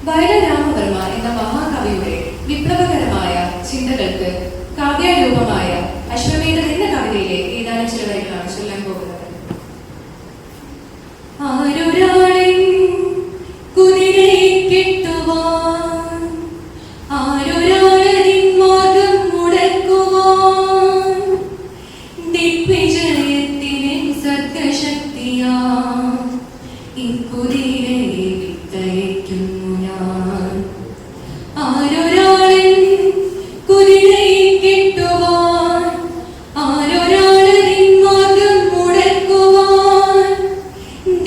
വയലാരാമവർമ്മ എന്ന മഹാകവിയുടെ വിപ്ലവകരമായ ചിന്തകൾക്ക് കാവ്യാരൂപമായ അശ്വമേധം എന്ന കവിതയിലെ ഏതാനും ചില വരികളാണ് ചൊല്ലാൻ പോകുന്നത്. ആരൊരാളെയും കുതിരയെ കെട്ടുവാൻ, ആരൊരാളതിൻ മാർഗം മുടക്കുവാൻ, ദിഗ്വിജയത്തിൻ സർഗശക്തിയാ ഈ കുതിരയെ വിട്ടയയ്ക്കുന്നു ഞാൻ. ആരൊരാളൻ കുതിരയെ കെട്ടുവാൻ, ആരൊരാളതിൻ മാർഗം മുടക്കുവാൻ,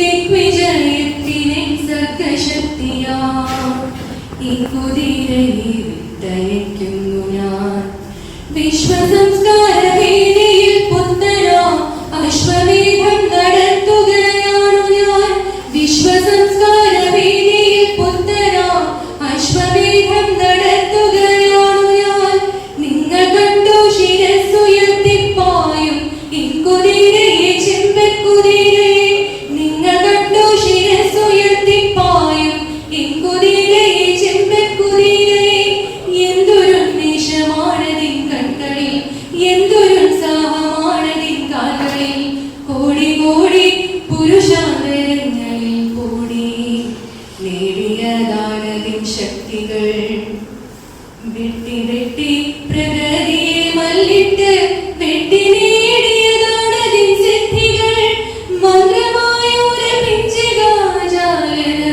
ദിഗ്വിജയത്തിൻ സർഗശക്തിയാ ഈ കുതിരയെ വിട്ടയയ്ക്കുന്നു ഞാൻ. വിശ്വസംസ്കാര വേദിയിൽ പുത്തനാം അശ്വമേധം നടത്തുകയാണു ഞാൻ. വിശ്വസംസ്കാര വേദിയിൽ പുത്തനാം അശ്വമേധം നടത്തുകയാണു ഞാൻ. നിങ്ങൾ കണ്ടു ശിരസ്സുയർത്തിപ്പായും ഈ കുതിരയെ, ചെമ്പക്കുതിരയെ. നിങ്ങൾ കണ്ടു ശിരസ്സുയർത്തിപ്പായും ഈ കുതിരയെ, ചെമ്പക്കുതിരയെ. എന്തൊരു നിശമാണതിൻ കൺകളിൽ, എന്തൊരു ഉത്സാഹമാണതിൻ കാൽകളിൽ. കോടി കോടി പുരുഷാന്തരങ്ങളിൽ കൂടി നേടിയതാണതിൻ ശക്തികൾ. വെട്ടി വെട്ടി പ്രകൃതിയെ മല്ലിട്ട് വെട്ടി നേടിയതാണതിൻ സിദ്ധികൾ. മന്ത്രമായൊരു പിഞ്ചികാചാലന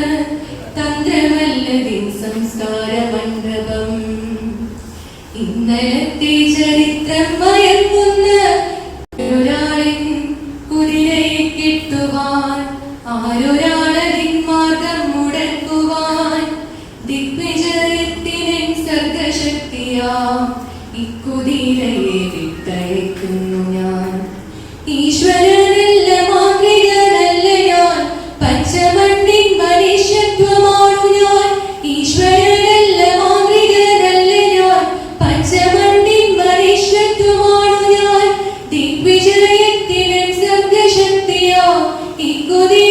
തന്ത്രമല്ലതിൻ സംസ്കാര മണ്ഡപം. ഇന്നലത്തെ ചരിത്രം മയക്കുന്ന ഒരാളിൻ കുതിരയെ കെട്ടുവാൻ, ആരൊരാളതിൻ മാർഗം മുടക്കുവാൻ, ദിഗ്വിജയത്തിൻ സർഗശക്തിയാ ഈ കുതിരയെ വിട്ടയയ്ക്കുന്നു ഞാൻ. ഈശ്വരനല്ല മാന്ത്രികനല്ല ഞാൻ, പച്ചമണ്ണിൻ മനുഷ്യത്വമാണു ഞാൻ. ഈശ്വരനല്ല മാന്ത്രികനല്ല ഞാൻ, പച്ചമണ്ണിൻ മനുഷ്യത്വമാണു ഞാൻ. ദിഗ്വിജയത്തിൻ സർഗശക്തിയാ ഈ കുതിര